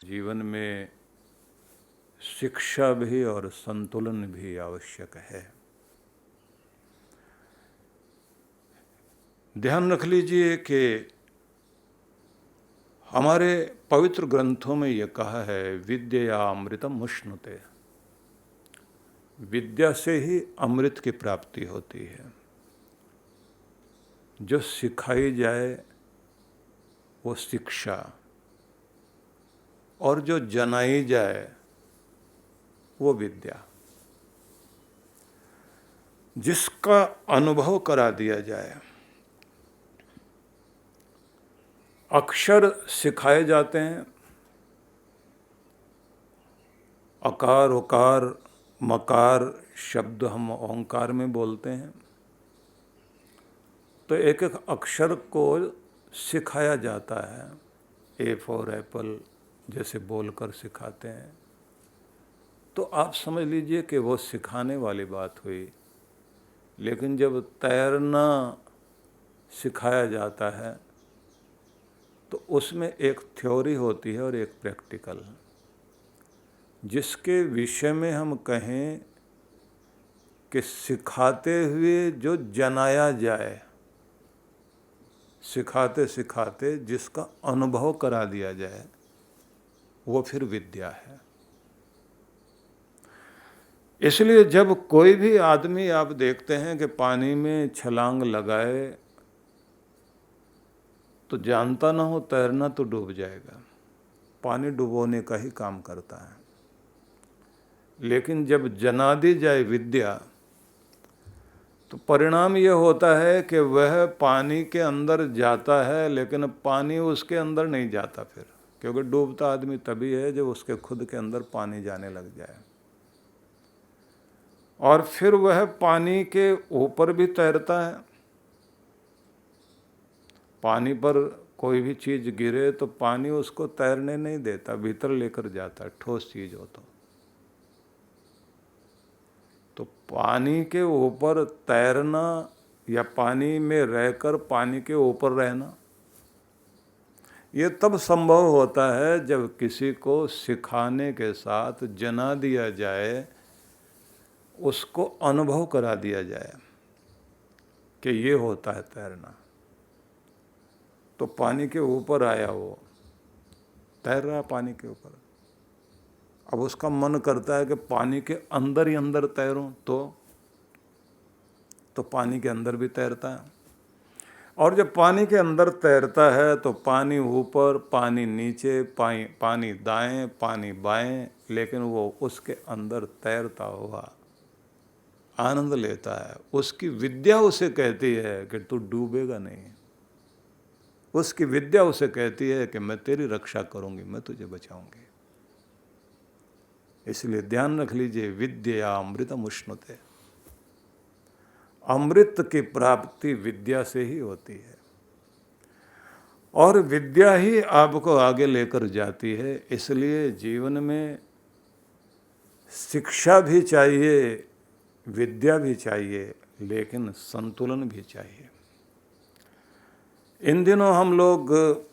जीवन में शिक्षा भी और संतुलन भी आवश्यक है। ध्यान रख लीजिए कि हमारे पवित्र ग्रंथों में ये कहा है, विद्या अमृतम उष्णुते। विद्या से ही अमृत की प्राप्ति होती है। जो सिखाई जाए वो शिक्षा, और जो जनाई जाए वो विद्या। जिसका अनुभव करा दिया जाए। अक्षर सिखाए जाते हैं, अकार उकार मकार शब्द हम ओंकार में बोलते हैं, तो एक एक अक्षर को सिखाया जाता है। ए फॉर एप्पल जैसे बोलकर सिखाते हैं, तो आप समझ लीजिए कि वो सिखाने वाली बात हुई। लेकिन जब तैरना सिखाया जाता है तो उसमें एक थ्योरी होती है और एक प्रैक्टिकल। जिसके विषय में हम कहें कि सिखाते हुए जो जनाया जाए, सिखाते सिखाते जिसका अनुभव करा दिया जाए, वो फिर विद्या है। इसलिए जब कोई भी आदमी आप देखते हैं कि पानी में छलांग लगाए तो जानता ना हो तैरना तो डूब जाएगा। पानी डुबोने का ही काम करता है। लेकिन जब जना दी जाए विद्या, तो परिणाम यह होता है कि वह पानी के अंदर जाता है, लेकिन पानी उसके अंदर नहीं जाता फिर। क्योंकि डूबता आदमी तभी है जब उसके खुद के अंदर पानी जाने लग जाए। और फिर वह पानी के ऊपर भी तैरता है। पानी पर कोई भी चीज गिरे तो पानी उसको तैरने नहीं देता, भीतर लेकर जाता है, ठोस चीज हो तो पानी के ऊपर तैरना या पानी में रहकर पानी के ऊपर रहना, ये तब संभव होता है जब किसी को सिखाने के साथ जना दिया जाए, उसको अनुभव करा दिया जाए कि ये होता है तैरना। तो पानी के ऊपर आया, वो तैर रहा पानी के ऊपर। अब उसका मन करता है कि पानी के अंदर ही अंदर तैरूं, तो पानी के अंदर भी तैरता है। और जब पानी के अंदर तैरता है तो पानी ऊपर, पानी नीचे, पानी दाएं, पानी बाएं, लेकिन वो उसके अंदर तैरता हुआ आनंद लेता है। उसकी विद्या उसे कहती है कि तू डूबेगा नहीं। उसकी विद्या उसे कहती है कि मैं तेरी रक्षा करूंगी, मैं तुझे बचाऊंगी। इसलिए ध्यान रख लीजिए, विद्या अमृतम उष्णुते। अमृत की प्राप्ति विद्या से ही होती है, और विद्या ही आपको आगे लेकर जाती है। इसलिए जीवन में शिक्षा भी चाहिए, विद्या भी चाहिए, लेकिन संतुलन भी चाहिए। इन दिनों हम लोग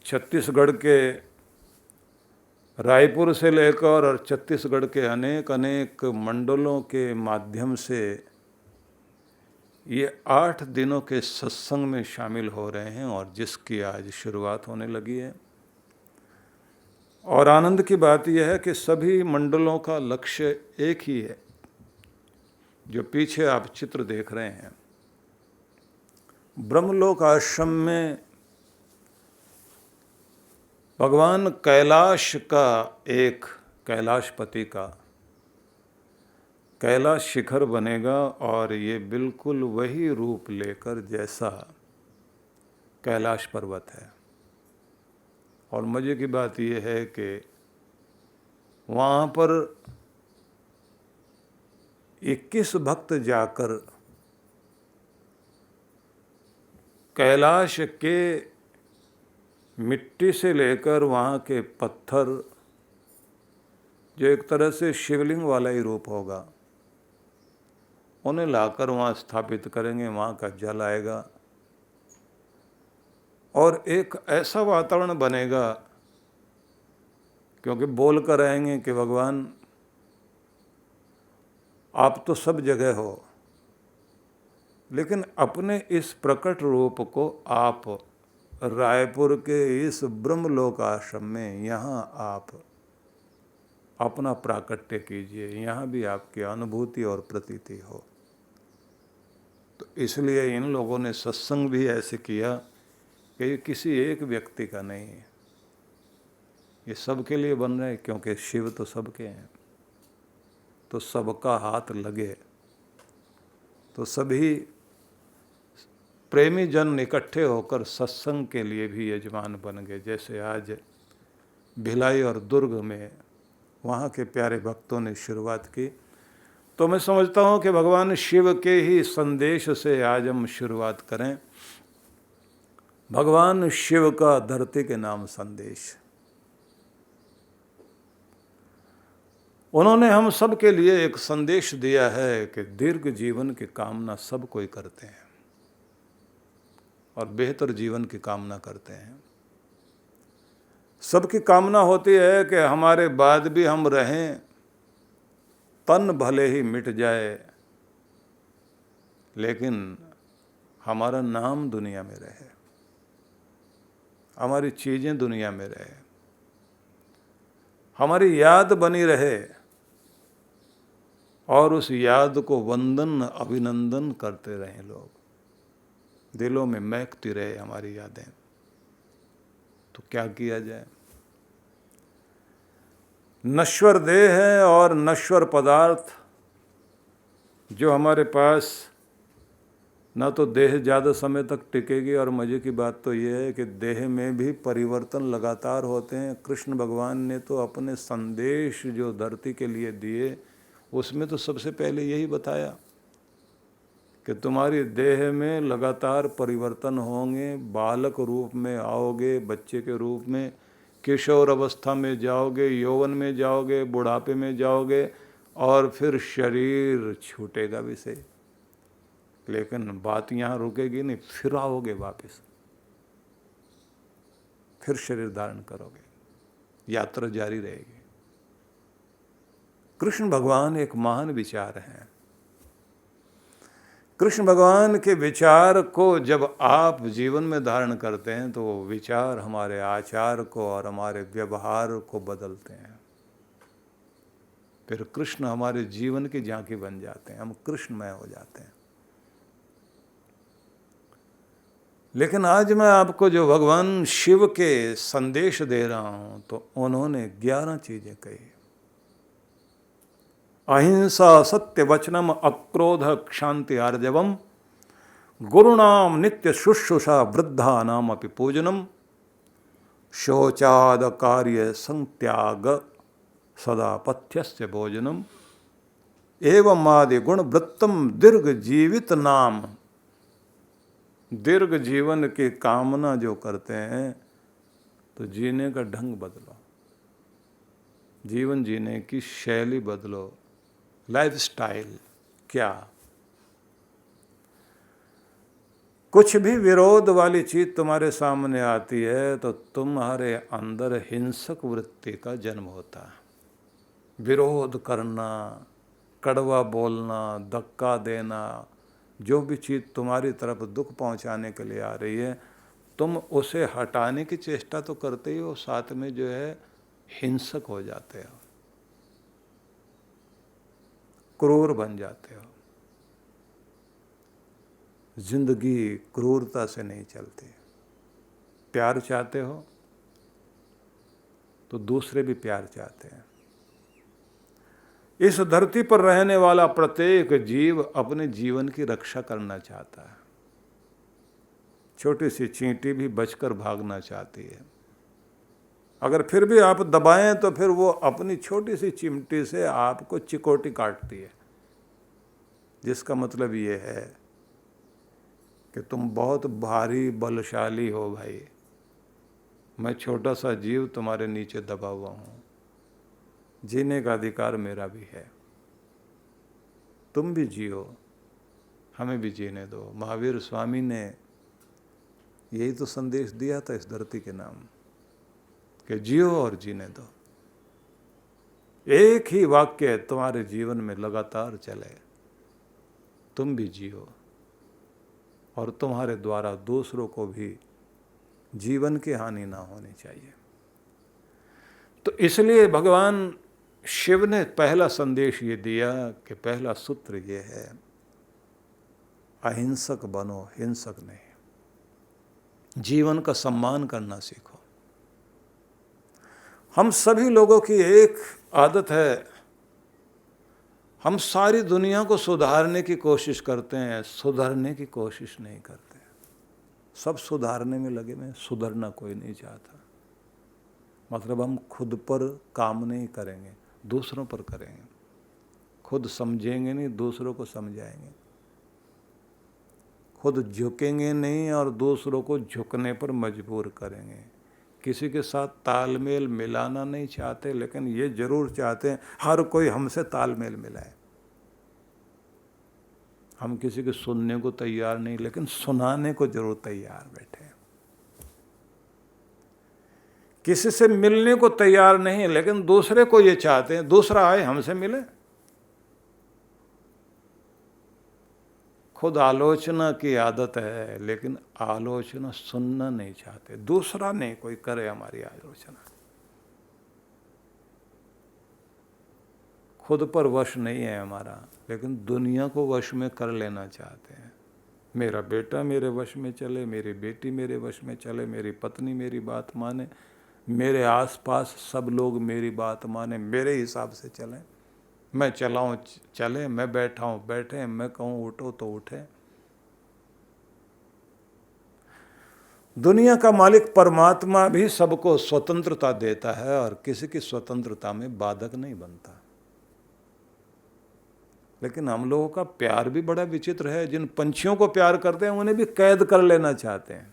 छत्तीसगढ़ के रायपुर से लेकर और छत्तीसगढ़ के अनेक अनेक मंडलों के माध्यम से ये 8 दिनों के सत्संग में शामिल हो रहे हैं, और जिसकी आज शुरुआत होने लगी है। और आनंद की बात यह है कि सभी मंडलों का लक्ष्य एक ही है। जो पीछे आप चित्र देख रहे हैं, ब्रह्मलोक आश्रम में भगवान कैलाश का, एक कैलाशपति का कैलाश शिखर बनेगा, और ये बिल्कुल वही रूप लेकर जैसा कैलाश पर्वत है। और मजे की बात यह है कि वहाँ पर 21 भक्त जाकर कैलाश के मिट्टी से लेकर वहाँ के पत्थर, जो एक तरह से शिवलिंग वाला ही रूप होगा, उन्हें लाकर वहाँ स्थापित करेंगे। वहाँ का जल आएगा और एक ऐसा वातावरण बनेगा क्योंकि बोल कर रहेंगे कि भगवान आप तो सब जगह हो, लेकिन अपने इस प्रकट रूप को आप रायपुर के इस ब्रह्मलोक आश्रम में यहाँ आप अपना प्राकट्य कीजिए, यहाँ भी आपकी अनुभूति और प्रतीति हो। तो इसलिए इन लोगों ने सत्संग भी ऐसे किया कि ये किसी एक व्यक्ति का नहीं है, ये सबके लिए बन रहे, क्योंकि शिव तो सबके हैं। तो सबका हाथ लगे तो सभी प्रेमी जन इकट्ठे होकर सत्संग के लिए भी यजमान बन गए। जैसे आज भिलाई और दुर्ग में वहाँ के प्यारे भक्तों ने शुरुआत की। तो मैं समझता हूँ कि भगवान शिव के ही संदेश से आज हम शुरुआत करें। भगवान शिव का धरती के नाम संदेश, उन्होंने हम सब के लिए एक संदेश दिया है कि दीर्घ जीवन की कामना सब कोई करते हैं और बेहतर जीवन की कामना करते हैं। सबकी कामना होती है कि हमारे बाद भी हम रहें, तन भले ही मिट जाए, लेकिन हमारा नाम दुनिया में रहे, हमारी चीज़ें दुनिया में रहे, हमारी याद बनी रहे और उस याद को वंदन अभिनंदन करते रहें लोग, दिलों में महकती रहे हमारी यादें। तो क्या किया जाए? नश्वर देह है और नश्वर पदार्थ जो हमारे पास, ना तो देह ज़्यादा समय तक टिकेगी, और मज़े की बात तो ये है कि देह में भी परिवर्तन लगातार होते हैं। कृष्ण भगवान ने तो अपने संदेश जो धरती के लिए दिए उसमें तो सबसे पहले यही बताया कि तुम्हारी देह में लगातार परिवर्तन होंगे, बालक रूप में आओगे, बच्चे के रूप में, किशोर अवस्था में जाओगे, यौवन में जाओगे, बुढ़ापे में जाओगे, और फिर शरीर छूटेगा भी से। लेकिन बात यहाँ रुकेगी नहीं, फिर आओगे वापस, फिर शरीर धारण करोगे, यात्रा जारी रहेगी। कृष्ण भगवान एक महान विचार हैं। कृष्ण भगवान के विचार को जब आप जीवन में धारण करते हैं तो वो विचार हमारे आचार को और हमारे व्यवहार को बदलते हैं। फिर कृष्ण हमारे जीवन की झांकी बन जाते हैं, हम कृष्णमय हो जाते हैं। लेकिन आज मैं आपको जो भगवान शिव के संदेश दे रहा हूं, तो उन्होंने 11 चीजें कही। अहिंसा सत्य वचनम अक्रोध क्षांति आर्जवम गुरुणाम नित्य शुश्रूषा वृद्धा नाम अपि पूजनम शौचाद कार्य संत्याग सदा पथ्यस्य भोजनम एवं आदि गुण वृत्तम दीर्घ जीवित नाम। दीर्घ जीवन की कामना जो करते हैं तो जीने का ढंग बदलो, जीवन जीने की शैली बदलो, लाइफ स्टाइल। क्या कुछ भी विरोध वाली चीज तुम्हारे सामने आती है तो तुम्हारे अंदर हिंसक वृत्ति का जन्म होता है। विरोध करना, कड़वा बोलना, धक्का देना, जो भी चीज़ तुम्हारी तरफ दुख पहुंचाने के लिए आ रही है, तुम उसे हटाने की चेष्टा तो करते ही हो, साथ में जो है हिंसक हो जाते हो, क्रूर बन जाते हो। जिंदगी क्रूरता से नहीं चलती। प्यार चाहते हो तो दूसरे भी प्यार चाहते हैं। इस धरती पर रहने वाला प्रत्येक जीव अपने जीवन की रक्षा करना चाहता है। छोटी सी चींटी भी बचकर भागना चाहती है। अगर फिर भी आप दबाएं तो फिर वो अपनी छोटी सी चिमटी से आपको चिकोटी काटती है, जिसका मतलब ये है कि तुम बहुत भारी बलशाली हो भाई, मैं छोटा सा जीव तुम्हारे नीचे दबा हुआ हूँ, जीने का अधिकार मेरा भी है, तुम भी जियो, हमें भी जीने दो। महावीर स्वामी ने यही तो संदेश दिया था इस धरती के नाम, कि जियो और जीने दो। एक ही वाक्य तुम्हारे जीवन में लगातार चले, तुम भी जियो और तुम्हारे द्वारा दूसरों को भी जीवन की हानि ना होनी चाहिए। तो इसलिए भगवान शिव ने पहला संदेश ये दिया कि पहला सूत्र ये है, अहिंसक बनो, हिंसक नहीं। जीवन का सम्मान करना सीखो। हम सभी लोगों की एक आदत है, हम सारी दुनिया को सुधारने की कोशिश करते हैं, सुधरने की कोशिश नहीं करते। सब सुधारने में लगे हुए, सुधरना कोई नहीं चाहता। मतलब हम खुद पर काम नहीं करेंगे, दूसरों पर करेंगे। खुद समझेंगे नहीं, दूसरों को समझाएंगे। खुद झुकेंगे नहीं और दूसरों को झुकने पर मजबूर करेंगे। किसी के साथ तालमेल मिलाना नहीं चाहते, लेकिन ये जरूर चाहते हैं हर कोई हमसे तालमेल मिलाए। हम किसी के सुनने को तैयार नहीं, लेकिन सुनाने को जरूर तैयार बैठे हैं। किसी से मिलने को तैयार नहीं, लेकिन दूसरे को ये चाहते हैं दूसरा आए हमसे मिले। खुद आलोचना की आदत है, लेकिन आलोचना सुनना नहीं चाहते। दूसरा नहीं कोई करे हमारी आलोचना। खुद पर वश नहीं है हमारा, लेकिन दुनिया को वश में कर लेना चाहते हैं। मेरा बेटा मेरे वश में चले, मेरी बेटी मेरे वश में चले, मेरी पत्नी मेरी बात माने, मेरे आसपास सब लोग मेरी बात माने, मेरे हिसाब से चलें। मैं चलाऊं चले, मैं बैठा हूं बैठे, मैं कहूं उठो तो उठे। दुनिया का मालिक परमात्मा भी सबको स्वतंत्रता देता है और किसी की स्वतंत्रता में बाधक नहीं बनता। लेकिन हम लोगों का प्यार भी बड़ा विचित्र है। जिन पंछियों को प्यार करते हैं उन्हें भी कैद कर लेना चाहते हैं।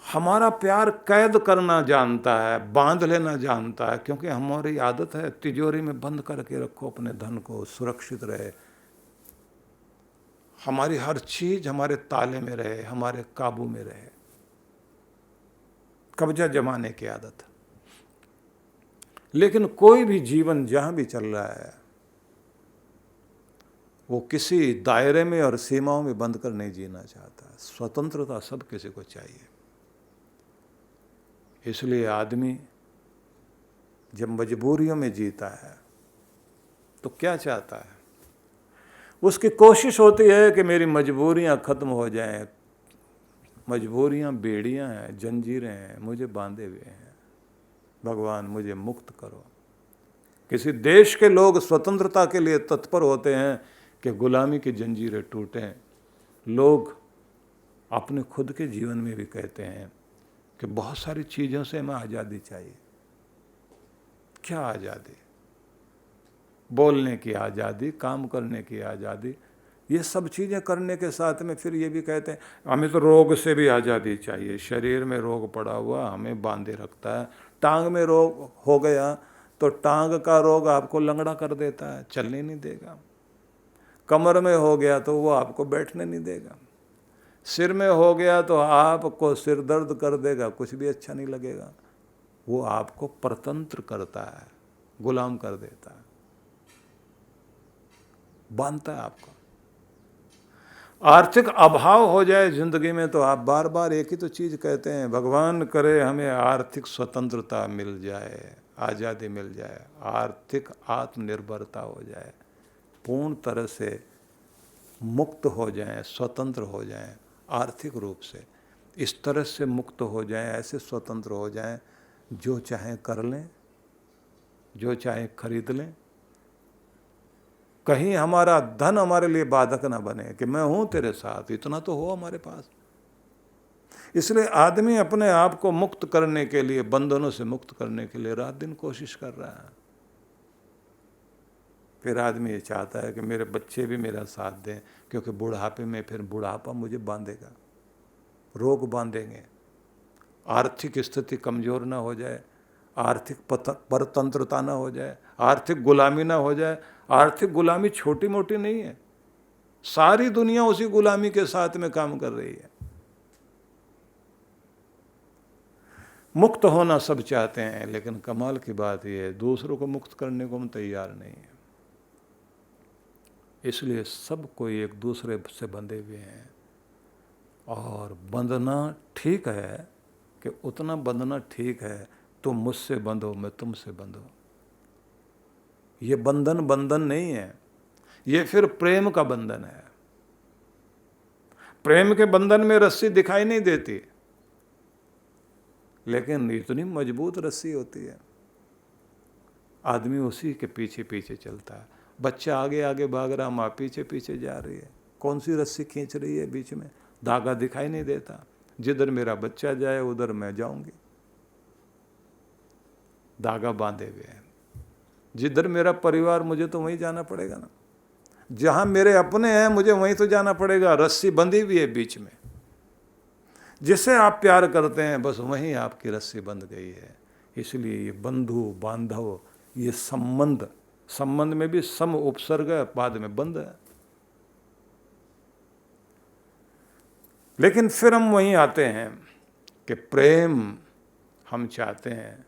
हमारा प्यार कैद करना जानता है, बांध लेना जानता है, क्योंकि हमारी आदत है तिजोरी में बंद करके रखो अपने धन को, सुरक्षित रहे, हमारी हर चीज हमारे ताले में रहे, हमारे काबू में रहे। कब्जा जमाने की आदत। लेकिन कोई भी जीवन जहां भी चल रहा है वो किसी दायरे में और सीमाओं में बंद कर नहीं जीना चाहता। स्वतंत्रता सब किसी को चाहिए। इसलिए आदमी जब मजबूरियों में जीता है तो क्या चाहता है? उसकी कोशिश होती है कि मेरी मजबूरियां खत्म हो जाएं। मजबूरियां बेड़ियां हैं, जंजीरें हैं, मुझे बांधे हुए हैं। भगवान मुझे मुक्त करो। किसी देश के लोग स्वतंत्रता के लिए तत्पर होते हैं कि गुलामी की जंजीरें टूटें। लोग अपने खुद के जीवन में भी कहते हैं कि बहुत सारी चीज़ों से हमें आज़ादी चाहिए। क्या आज़ादी? बोलने की आज़ादी, काम करने की आज़ादी, ये सब चीज़ें करने के साथ में फिर ये भी कहते हैं हमें तो रोग से भी आज़ादी चाहिए। शरीर में रोग पड़ा हुआ हमें बांधे रखता है। टांग में रोग हो गया तो टांग का रोग आपको लंगड़ा कर देता है, चलने नहीं देगा। कमर में हो गया तो वो आपको बैठने नहीं देगा। सिर में हो गया तो आपको सिर दर्द कर देगा, कुछ भी अच्छा नहीं लगेगा। वो आपको परतंत्र करता है, गुलाम कर देता है, बांधता है आपको। आर्थिक अभाव हो जाए जिंदगी में तो आप बार बार एक ही तो चीज कहते हैं, भगवान करे हमें आर्थिक स्वतंत्रता मिल जाए, आज़ादी मिल जाए, आर्थिक आत्मनिर्भरता हो जाए, पूर्ण तरह से मुक्त हो जाएं, स्वतंत्र हो जाएं आर्थिक रूप से। इस तरह से मुक्त हो जाएं, ऐसे स्वतंत्र हो जाएं, जो चाहें कर लें, जो चाहें खरीद लें। कहीं हमारा धन हमारे लिए बाधक ना बने कि मैं हूं तेरे साथ, इतना तो हो हमारे पास। इसलिए आदमी अपने आप को मुक्त करने के लिए, बंधनों से मुक्त करने के लिए रात दिन कोशिश कर रहा है। फिर आदमी ये चाहता है कि मेरे बच्चे भी मेरा साथ दें, क्योंकि बुढ़ापे में फिर बुढ़ापा मुझे बांधेगा, रोग बांधेंगे, आर्थिक स्थिति कमजोर ना हो जाए, आर्थिक परतंत्रता ना हो जाए, आर्थिक गुलामी ना हो जाए। आर्थिक गुलामी छोटी मोटी नहीं है, सारी दुनिया उसी गुलामी के साथ में काम कर रही है। मुक्त होना सब चाहते हैं, लेकिन कमाल की बात यह है दूसरों को मुक्त करने को हम तैयार नहीं है। इसलिए सब कोई एक दूसरे से बंधे हुए हैं। और बंधना ठीक है कि उतना बंधना ठीक है, तुम मुझसे बंधो मैं तुमसे बंधो। ये बंधन बंधन नहीं है, ये फिर प्रेम का बंधन है। प्रेम के बंधन में रस्सी दिखाई नहीं देती, लेकिन इतनी मजबूत रस्सी होती है, आदमी उसी के पीछे पीछे चलता है। बच्चा आगे आगे भाग रहा, माँ पीछे पीछे जा रही है, कौन सी रस्सी खींच रही है बीच में, धागा दिखाई नहीं देता। जिधर मेरा बच्चा जाए उधर मैं जाऊंगी, धागा बांधे हुए हैं। जिधर मेरा परिवार मुझे तो वहीं जाना पड़ेगा ना, जहां मेरे अपने हैं मुझे वहीं तो जाना पड़ेगा। रस्सी बंधी हुई है बीच में, जिसे आप प्यार करते हैं बस वहीं आपकी रस्सी बंध गई है। इसलिए ये बंधु बांधव, ये संबंध, संबंध में भी सम उपसर्ग है, बाद में बंध है। लेकिन फिर हम वहीं आते हैं कि प्रेम हम चाहते हैं,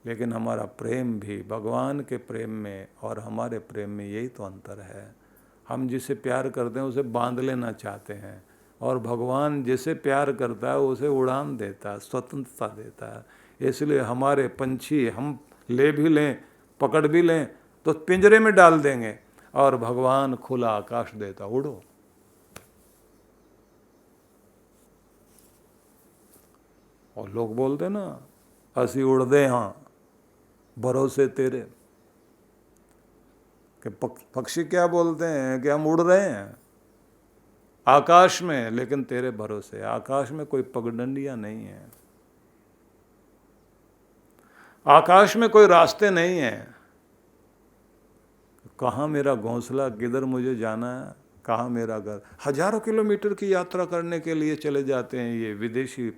लेकिन हमारा प्रेम भी भगवान के प्रेम में और हमारे प्रेम में यही तो अंतर है। हम जिसे प्यार करते हैं उसे बांध लेना चाहते हैं, और भगवान जिसे प्यार करता है उसे उड़ान देता है, स्वतंत्रता देता है। इसलिए हमारे पंछी हम ले भी लें, पकड़ भी लें तो पिंजरे में डाल देंगे, और भगवान खुला आकाश देता, उड़ो। और लोग बोलते ना, असी उड़दे हाँ भरोसे तेरे, कि पक्षी क्या बोलते हैं कि हम उड़ रहे हैं आकाश में, लेकिन तेरे भरोसे। आकाश में कोई पगडंडियां नहीं है, आकाश में कोई रास्ते नहीं है। कहाँ मेरा घोंसला, किधर मुझे जाना है, कहाँ मेरा घर। हजारों किलोमीटर की यात्रा करने के लिए चले जाते हैं ये विदेशी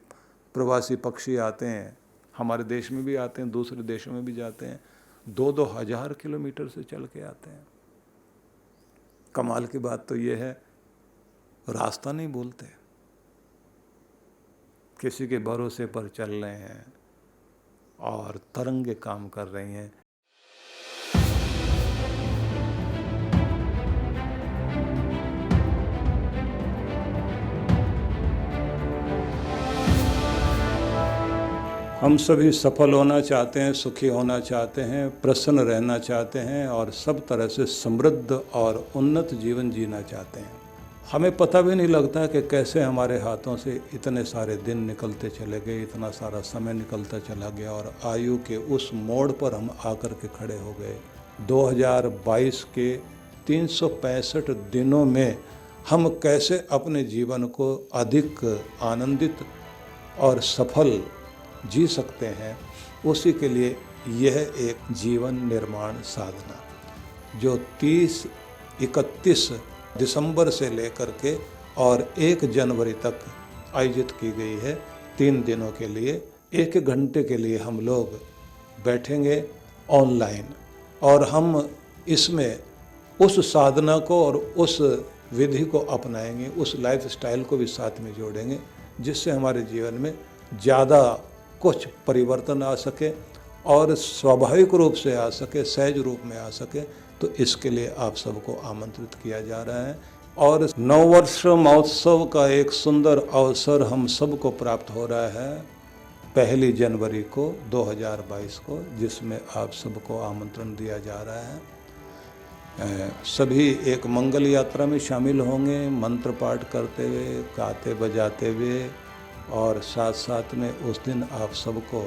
प्रवासी पक्षी, आते हैं हमारे देश में भी आते हैं, दूसरे देशों में भी जाते हैं, 2-2 हजार किलोमीटर से चल के आते हैं। कमाल की बात तो ये है, रास्ता नहीं भूलते, किसी के भरोसे पर चल रहे हैं और तरंगे काम कर रही हैं। हम सभी सफल होना चाहते हैं, सुखी होना चाहते हैं, प्रसन्न रहना चाहते हैं, और सब तरह से समृद्ध और उन्नत जीवन जीना चाहते हैं। हमें पता भी नहीं लगता कि कैसे हमारे हाथों से इतने सारे दिन निकलते चले गए, इतना सारा समय निकलता चला गया, और आयु के उस मोड़ पर हम आकर के खड़े हो गए। 2022 के 365 दिनों में हम कैसे अपने जीवन को अधिक आनंदित और सफल जी सकते हैं, उसी के लिए यह एक जीवन निर्माण साधना, जो 30-31 दिसंबर से लेकर के और 1 जनवरी तक आयोजित की गई है। 3 दिनों के लिए 1 घंटे के लिए हम लोग बैठेंगे ऑनलाइन, और हम इसमें उस साधना को और उस विधि को अपनाएंगे, उस लाइफ स्टाइल को भी साथ में जोड़ेंगे, जिससे हमारे जीवन में ज़्यादा कुछ परिवर्तन आ सके और स्वाभाविक रूप से आ सके, सहज रूप में आ सके। तो इसके लिए आप सबको आमंत्रित किया जा रहा है, और नववर्ष महोत्सव का एक सुंदर अवसर हम सबको प्राप्त हो रहा है 1 जनवरी को 2022 को, जिसमें आप सबको आमंत्रण दिया जा रहा है। सभी एक मंगल यात्रा में शामिल होंगे, मंत्र पाठ करते हुए, गाते बजाते हुए, और साथ साथ में उस दिन आप सबको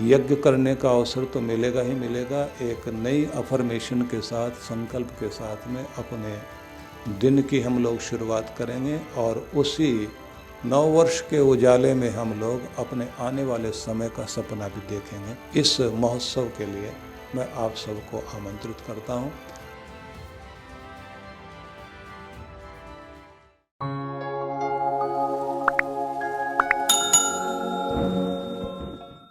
यज्ञ करने का अवसर तो मिलेगा ही मिलेगा। एक नई अफर्मेशन के साथ, संकल्प के साथ में अपने दिन की हम लोग शुरुआत करेंगे, और उसी नववर्ष के उजाले में हम लोग अपने आने वाले समय का सपना भी देखेंगे। इस महोत्सव के लिए मैं आप सबको आमंत्रित करता हूँ।